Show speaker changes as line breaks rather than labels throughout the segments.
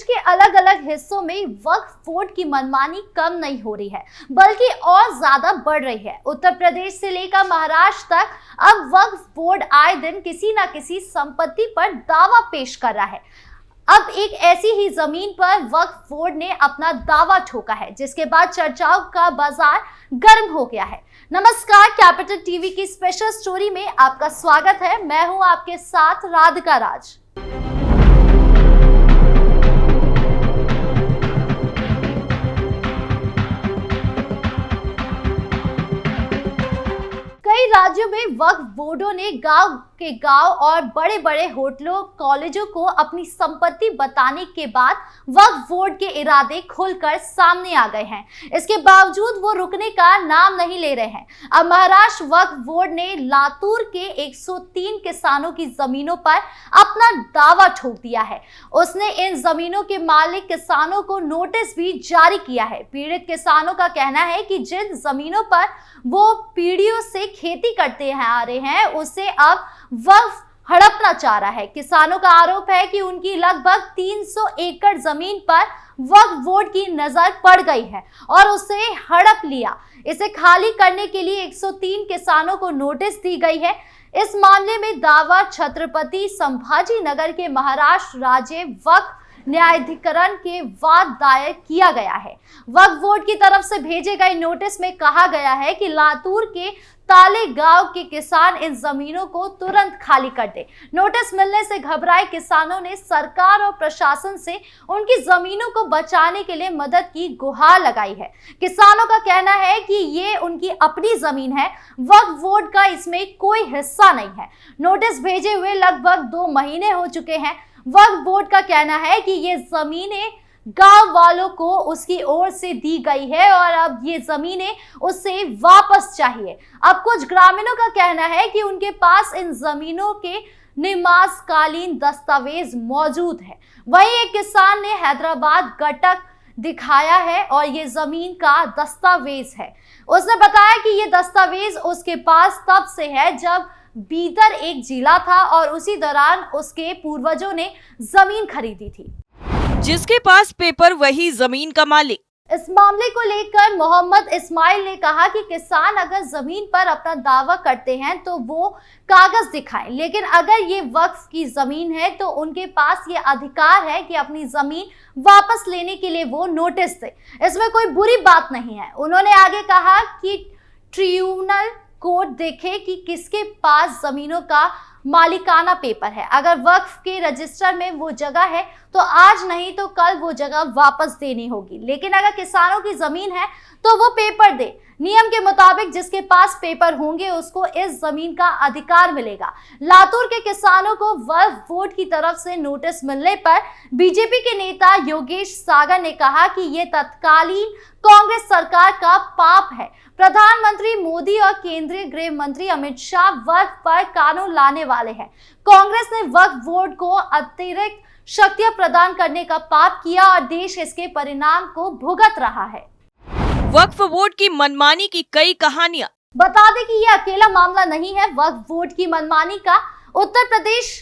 के अलग अलग हिस्सों में वक्फ बोर्ड की मनमानी कम नहीं हो रही है, बल्कि और ज्यादा बढ़ रही है। उत्तर प्रदेश से लेकर महाराष्ट्र तक अब वक्फ बोर्ड आए दिन किसी न किसी संपत्ति पर दावा पेश कर रहा है। अब एक ऐसी ही जमीन पर वक्फ बोर्ड ने अपना दावा ठोका है, जिसके बाद चर्चाओं का बाजार गर्म हो गया है। नमस्कार, कैपिटल टीवी की स्पेशल स्टोरी में आपका स्वागत है। मैं हूं आपके साथ राधिका राज। कई राज्यों में वक्फ बोर्डों ने गांव और बड़े बड़े होटलों, कॉलेजों को अपनी संपत्ति बताने के बाद वक्फ बोर्ड के इरादे खुलकर सामने आ गए हैं। इसके बावजूद वो रुकने का नाम नहीं ले रहे हैं। अब महाराष्ट्र वक्फ बोर्ड ने लातूर के 103 किसानों की जमीनों पर अपना दावा ठोक दिया है। उसने इन जमीनों के मालिक किसानों को नोटिस भी जारी किया है। पीड़ित किसानों का कहना है कि जिन जमीनों पर वो पीढ़ियों से खेती करते आ रहे हैं, उसे अब वक्फ हड़पना चाह रहा है। किसानों का आरोप है कि उनकी लगभग 300 एकड़ जमीन पर वक्फ बोर्ड की नजर पड़ गई है और उसे हड़प लिया। इसे खाली करने के लिए 103 किसानों को नोटिस दी गई है। इस मामले में दावा छत्रपति संभाजी नगर के महाराष्ट्र राज्य वक्फ न्यायाधिकरण के बाद दायर किया गया है। वक्फ बोर्ड की तरफ से भेजे गए नोटिस में कहा गया है कि लातूर के ताले गांव के किसान इन जमीनों को तुरंत खाली कर दे। नोटिस मिलने से घबराए किसानों ने सरकार और प्रशासन से उनकी जमीनों को बचाने के लिए मदद की गुहार लगाई है। किसानों का कहना है कि ये उनकी अपनी जमीन है, वक्फ बोर्ड का इसमें कोई हिस्सा नहीं है। नोटिस भेजे हुए लगभग 2 महीने हो चुके हैं। वक्फ बोर्ड का कहना है कि ये जमीनें गांव वालों को उसकी ओर से दी गई है और अब ये जमीनें उसे वापस चाहिए। अब कुछ ग्रामीणों का कहना है कि उनके पास इन जमीनों के निवासकालीन दस्तावेज मौजूद है। वहीं एक किसान ने हैदराबाद गटक दिखाया है और ये जमीन का दस्तावेज है। उसने बताया कि ये दस्तावेज उसके पास तब से है जब बीदर एक जिला था और उसी दौरान उसके पूर्वजों ने जमीन खरीदी थी।
जिसके पास पेपर वही जमीन का मालिक।
इस मामले को लेकर मोहम्मद इस्माइल ने कहा कि किसान अगर जमीन पर अपना दावा करते हैं तो वो कागज दिखाएं, लेकिन अगर ये वक्फ की जमीन है तो उनके पास ये अधिकार है कि अपनी जमीन वापस लेने के लिए वो नोटिस दे। इसमें कोई बुरी बात नहीं है। उन्होंने आगे कहा कि ट्रिब्यूनल कोर्ट देखे कि किसके पास जमीनों का मालिकाना पेपर है। अगर वक्फ के रजिस्टर में वो जगह है तो आज नहीं तो कल वो जगह वापस देनी होगी, लेकिन अगर किसानों की जमीन है तो वो पेपर दे। नियम के मुताबिक जिसके पास पेपर होंगे उसको इस जमीन का अधिकार मिलेगा। लातूर के किसानों को वक्फ बोर्ड की तरफ से नोटिस मिलने पर बीजेपी के नेता योगेश सागर ने कहा कि ये तत्कालीन कांग्रेस सरकार का पाप है। प्रधानमंत्री मोदी और केंद्रीय गृह मंत्री अमित शाह वक्फ पर कानून लाने वाले हैं। कांग्रेस ने वक्फ बोर्ड को अतिरिक्त शक्तियां प्रदान करने का पाप किया और देश इसके परिणाम को भुगत रहा है।
वक्फ बोर्ड की मनमानी की कई कहानियां।
बता दें कि यह अकेला मामला नहीं है वक्फ बोर्ड की मनमानी का। उत्तर प्रदेश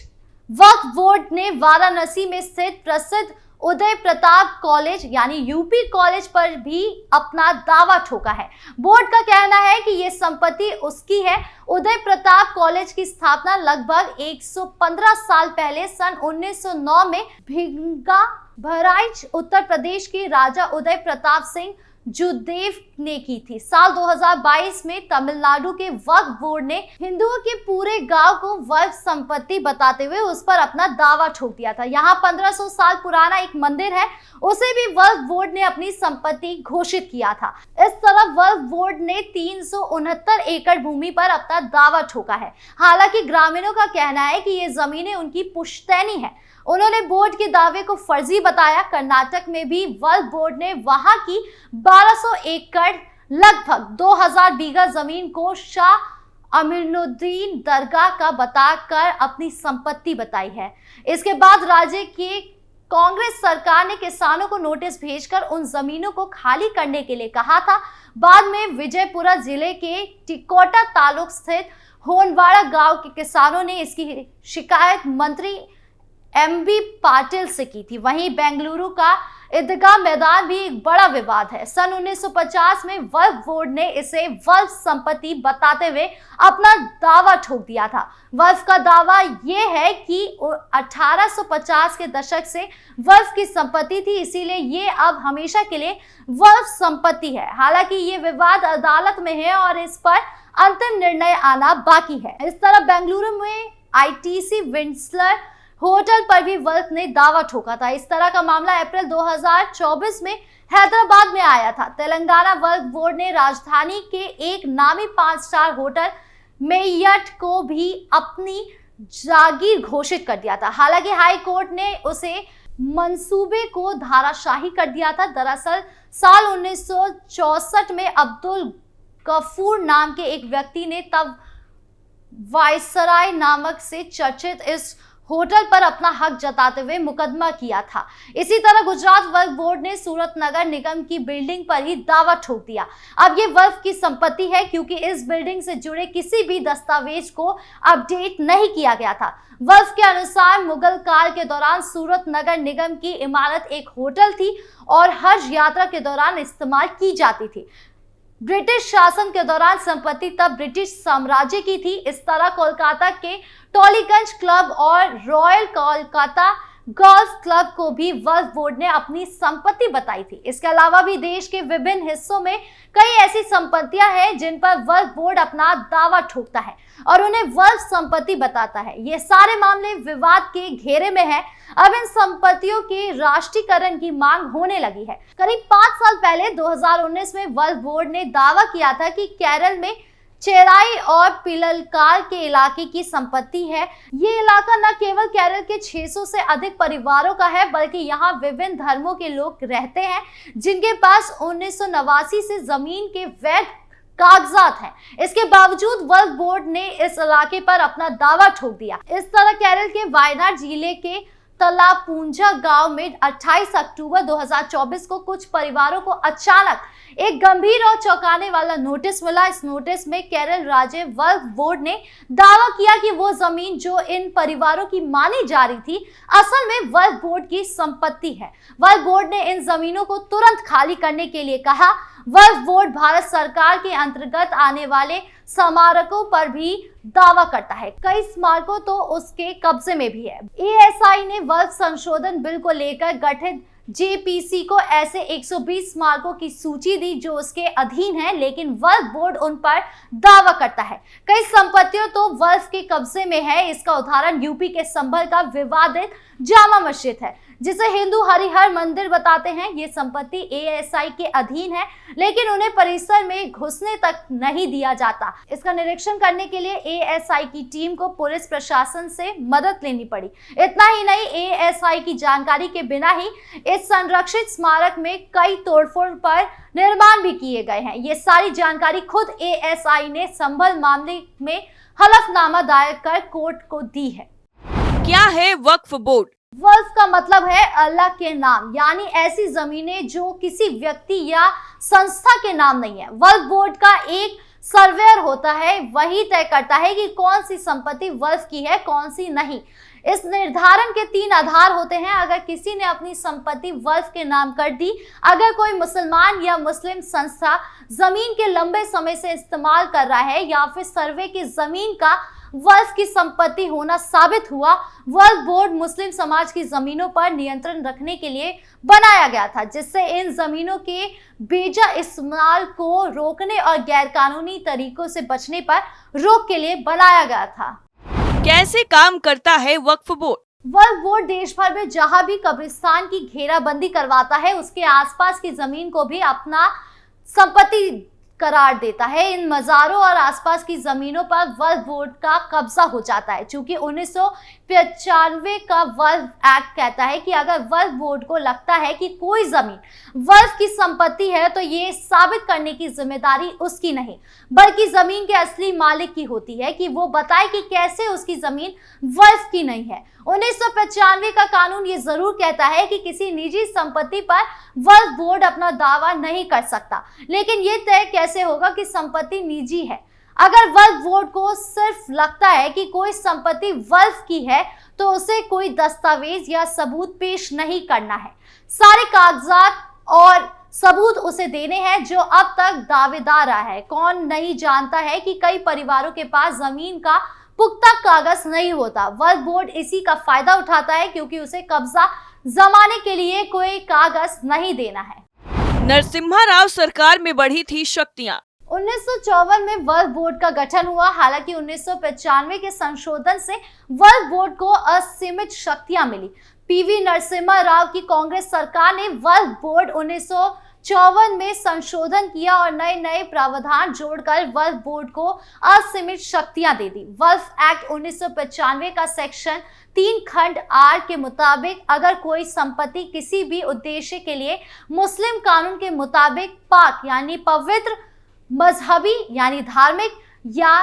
वक्फ बोर्ड ने वाराणसी में स्थित प्रसिद्ध उदय प्रताप कॉलेज यानी यूपी कॉलेज पर भी अपना दावा ठोका है। बोर्ड का कहना है कि यह संपत्ति उसकी है। उदय प्रताप कॉलेज की स्थापना लगभग 115 साल पहले सन 1909 में भिंगा बहराइच उत्तर प्रदेश के राजा उदय प्रताप सिंह जुदेव ने की थी। साल 2022 में तमिलनाडु के वक्फ बोर्ड ने हिंदुओं के पूरे गांव को वक्फ संपत्ति बताते हुए उस पर अपना दावा ठोक दिया था। यहाँ 1500 साल पुराना एक मंदिर है, उसे भी वक्फ बोर्ड ने अपनी संपत्ति घोषित किया था। इस तरफ वक्फ बोर्ड ने 369 एकड़ भूमि पर अपना दावा ठोका है। हालांकि ग्रामीणों का कहना है कि ये जमीनें उनकी पुश्तैनी है। उन्होंने बोर्ड के दावे को फर्जी बताया। कर्नाटक में भी वक्फ बोर्ड ने वहां की 1200 एकड़ लगभग 2000 बीघा जमीन को शाह अमीनुद्दीन दरगाह का बताकर अपनी संपत्ति बताई है। इसके बाद राज्य के कांग्रेस सरकार ने किसानों को नोटिस भेजकर उन जमीनों को खाली करने के लिए कहा था। बाद में विजयपुरा जिले के टिकोटा तालुक स्थित होनवाड़ा गांव के किसानों ने इसकी शिकायत मंत्री MB पाटिल से की थी। वहीं बेंगलुरु का ईदगाह मैदान भी एक बड़ा विवाद है। सन 1950 में वक्फ बोर्ड ने इसे वक्फ संपत्ति बताते हुए अपना दावा ठोक दिया था। वक्फ का दावा यह है कि 1850 के दशक से वक्फ की संपत्ति थी, इसीलिए ये अब हमेशा के लिए वक्फ संपत्ति है। हालांकि ये विवाद अदालत में है और इस पर अंतिम निर्णय आना बाकी है। इस तरह बेंगलुरु में ITC विंडसर होटल पर भी वक्फ ने दावा ठोका था। इस तरह का मामला अप्रैल 2024 में हैदराबाद में आया था। तेलंगाना वक्फ बोर्ड ने राजधानी के एक नामी 5 स्टार होटल मेयट को भी अपनी जागीर घोषित कर दिया था। हालांकि हाई कोर्ट ने उसे मंसूबे को धाराशाही कर दिया था। दरअसल साल 1964 में अब्दुल गफूर नाम के एक व्यक्ति ने तब वायसराय नामक से चर्चित इस होटल पर अपना हक जताते हुए मुकदमा किया था। इसी तरह गुजरात वक्फ बोर्ड ने सूरत नगर निगम की बिल्डिंग पर ही दावा ठोक दिया। अब ये वक्फ की संपत्ति है क्योंकि इस बिल्डिंग से जुड़े किसी भी दस्तावेज को अपडेट नहीं किया गया था। वक्फ के अनुसार मुगल काल के दौरान सूरत नगर निगम की इमारत एक होटल थी और हज यात्रा के दौरान इस्तेमाल की जाती थी। ब्रिटिश शासन के दौरान संपत्ति तब ब्रिटिश साम्राज्य की थी। इस तरह कोलकाता के टॉलीगंज क्लब और रॉयल कोलकाता गोल्फ क्लब को भी वक्फ बोर्ड ने अपनी संपत्ति बताई थी। इसके अलावा भी देश के विभिन्न हिस्सों में कई ऐसी संपत्तियां हैं जिन पर वक्फ बोर्ड अपना दावा ठोकता है और उन्हें वक्फ संपत्ति बताता है। ये सारे मामले विवाद के घेरे में है। अब इन संपत्तियों के राष्ट्रीयकरण की मांग होने लगी है। करीब 5 साल पहले 2019 में वक्फ बोर्ड ने दावा किया था कि केरल में चेराई और पिललकार के इलाके की संपत्ति है। ये इलाका न केवल केरल के 600 से अधिक परिवारों का है, बल्कि यहाँ विभिन्न धर्मों के लोग रहते हैं जिनके पास 1989 से जमीन के वैध कागजात हैं। इसके बावजूद वक्फ बोर्ड ने इस इलाके पर अपना दावा ठोक दिया। इस तरह केरल के वायनाड जिले के तलापुंजा गांव में 28 अक्टूबर 2024 को कुछ परिवारों को अचानक एक गंभीर और चौंकाने वाला नोटिस मिला। इस नोटिस में केरल राज्य वक्फ बोर्ड ने दावा किया कि वो जमीन जो इन परिवारों की मानी जा रही थी असल में वक्फ बोर्ड की संपत्ति है। वक्फ बोर्ड ने इन जमीनों को तुरंत खाली करने के लिए कहा। वक्फ बोर्ड भारत सरकार के अंतर्गत आने वाले स्मारकों पर भी दावा करता है। कई स्मारकों तो उसके कब्जे में भी है। ASI ने वक्फ संशोधन बिल को लेकर गठित JPC को ऐसे 120 स्मारकों की सूची दी जो उसके अधीन है, लेकिन वक्फ बोर्ड उन पर दावा करता है। कई संपत्तियां तो वक्फ के कब्जे में है। इसका उदाहरण यूपी के संभल का विवादित जामा मस्जिद है, जिसे हिंदू हरिहर मंदिर बताते हैं। ये संपत्ति ASI के अधीन है, लेकिन उन्हें परिसर में घुसने तक नहीं दिया जाता। इसका निरीक्षण करने के लिए ASI की टीम को पुलिस प्रशासन से मदद लेनी पड़ी। इतना ही नहीं, ASI की जानकारी के बिना ही इस संरक्षित स्मारक में कई तोड़फोड़ पर निर्माण भी किए गए हैं। ये सारी जानकारी खुद ASI ने संभल मामले में हलफनामा दायर कर कोर्ट को दी है।
क्या है वक्फ बोर्ड?
वक्फ का मतलब है अल्लाह के नाम, यानी ऐसी जमीनें जो किसी व्यक्ति या संस्था के नाम नहीं है। वक्फ बोर्ड का एक सर्वेयर होता है, वही तय करता है कि कौन सी संपत्ति वक्फ की है, कौन सी नहीं। इस निर्धारण के 3 आधार होते हैं। अगर किसी ने अपनी संपत्ति वक्फ के नाम कर दी, अगर कोई मुसलमान या मुस्लिम संस्था जमीन के लंबे समय से इस्तेमाल कर रहा है, या फिर सर्वे की जमीन का वक्फ की संपत्ति होना साबित हुआ। वक्फ बोर्ड मुस्लिम समाज की जमीनों पर नियंत्रण रखने के लिए बनाया गया था, जिससे इन जमीनों के बेजा इस्तेमाल को रोकने और गैरकानूनी तरीकों से बचने पर रोक के लिए बनाया गया था।
कैसे काम करता है वक्फ बोर्ड?
वक्फ बोर्ड देश भर में जहां भी कब्रिस्तान की घेराबंदी करवाता है, उसके आसपास की जमीन को भी अपना संपत्ति करार देता है। इन मज़ारों और आसपास की जमीनों पर वक्फ बोर्ड का कब्जा हो जाता है। चूंकि 1995 का वक्फ एक्ट कहता है कि अगर वक्फ बोर्ड को लगता है कि कोई जमीन वक्फ की संपत्ति है, तो ये साबित करने की जिम्मेदारी उसकी नहीं, बल्कि जमीन के असली मालिक की होती है कि वो बताए कि कैसे उसकी जमीन वक्फ की नहीं है। 1995 का कानून ये जरूर कहता है कि किसी निजी संपत्ति पर वक्फ बोर्ड अपना दावा नहीं कर सकता, लेकिन ये तय कैसे होगा कि संपत्ति निजी है? अगर वक्फ बोर्ड को सिर्फ लगता है कि कोई संपत्ति वक्फ की है तो उसे कोई दस्तावेज या सबूत पेश नहीं करना है। सारे कागजात और सबूत उसे देने हैं जो अब तक दावेदार रहा है। कौन नहीं जानता है कि कई परिवारों के पास जमीन का पुख्ता कागज नहीं होता। वक्फ बोर्ड इसी का फायदा उठाता है क्योंकि उसे कब्जा जमाने के लिए कोई कागज नहीं देना है।
नरसिम्हा राव सरकार में बढ़ी थी शक्तियां।
1954 में वक्फ बोर्ड का गठन हुआ। हालांकि 1995 के संशोधन से वक्फ बोर्ड को असीमित शक्तियां मिली। पीवी नरसिम्हा राव की कांग्रेस सरकार ने वक्फ बोर्ड 1954 में संशोधन किया और नए नए प्रावधान जोड़कर वक्फ बोर्ड को असीमित शक्तियां दे दी। वक्फ एक्ट 1995 का सेक्शन 3 खंड आर के मुताबिक अगर कोई संपत्ति किसी भी उद्देश्य के लिए मुस्लिम कानून के मुताबिक पाक यानी पवित्र, मजहबी यानी धार्मिक या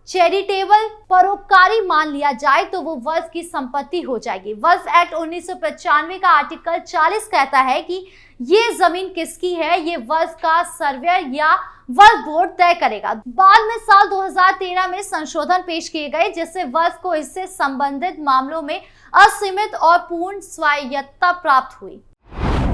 चैरिटेबल परोपकारी मान लिया जाए तो वो वक्फ की संपत्ति हो जाएगी। वक्फ एक्ट 1995 का आर्टिकल 40 कहता है कि ये जमीन किसकी है ये वक्फ का सर्वेयर या वक्फ बोर्ड तय करेगा। बाद में साल 2013 में संशोधन पेश किए गए जिससे वक्फ को इससे संबंधित मामलों में असीमित और पूर्ण स्वायत्तता प्राप्त हुई।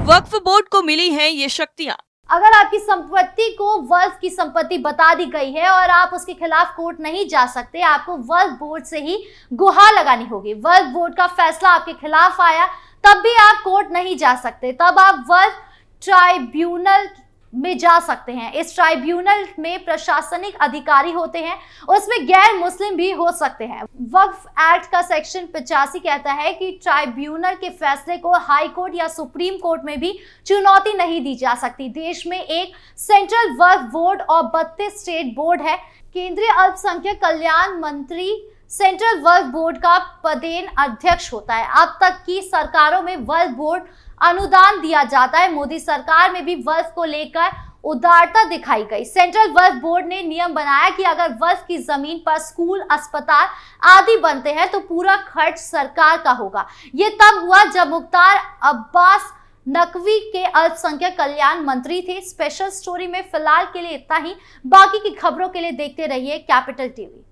वक्फ बोर्ड को मिली हैं ये शक्तियां।
अगर आपकी संपत्ति को वक्फ की संपत्ति बता दी गई है और आप उसके खिलाफ कोर्ट नहीं जा सकते, आपको वक्फ बोर्ड से ही गुहार लगानी होगी। वक्फ बोर्ड का फैसला आपके खिलाफ आया तब भी आप कोर्ट नहीं जा सकते, तब आप वक्फ ट्राइब्यूनल में जा सकते हैं। इस ट्राइब्यूनल में प्रशासनिक अधिकारी होते हैं, उसमें गैर मुस्लिम भी हो सकते हैं। वक्फ एक्ट का सेक्शन 85 कहता है कि ट्राइब्यूनल के फैसले को हाई कोर्ट या सुप्रीम कोर्ट में भी चुनौती नहीं दी जा सकती। देश में एक सेंट्रल वक्फ बोर्ड और 32 स्टेट बोर्ड है। केंद्रीय अल्पसंख्यक कल्याण मंत्री सेंट्रल वक्फ बोर्ड का पदेन अध्यक्ष होता है। अब तक की सरकारों में वक्फ बोर्ड अनुदान दिया जाता है। मोदी सरकार में भी वक्फ को लेकर उदारता दिखाई गई। सेंट्रल वक्फ बोर्ड ने नियम बनाया कि अगर वक्फ की जमीन पर स्कूल, अस्पताल आदि बनते हैं तो पूरा खर्च सरकार का होगा। ये तब हुआ जब मुख्तार अब्बास नकवी के अल्पसंख्यक कल्याण मंत्री थे। स्पेशल स्टोरी में फिलहाल के लिए इतना ही। बाकी की खबरों के लिए देखते रहिए कैपिटल टीवी।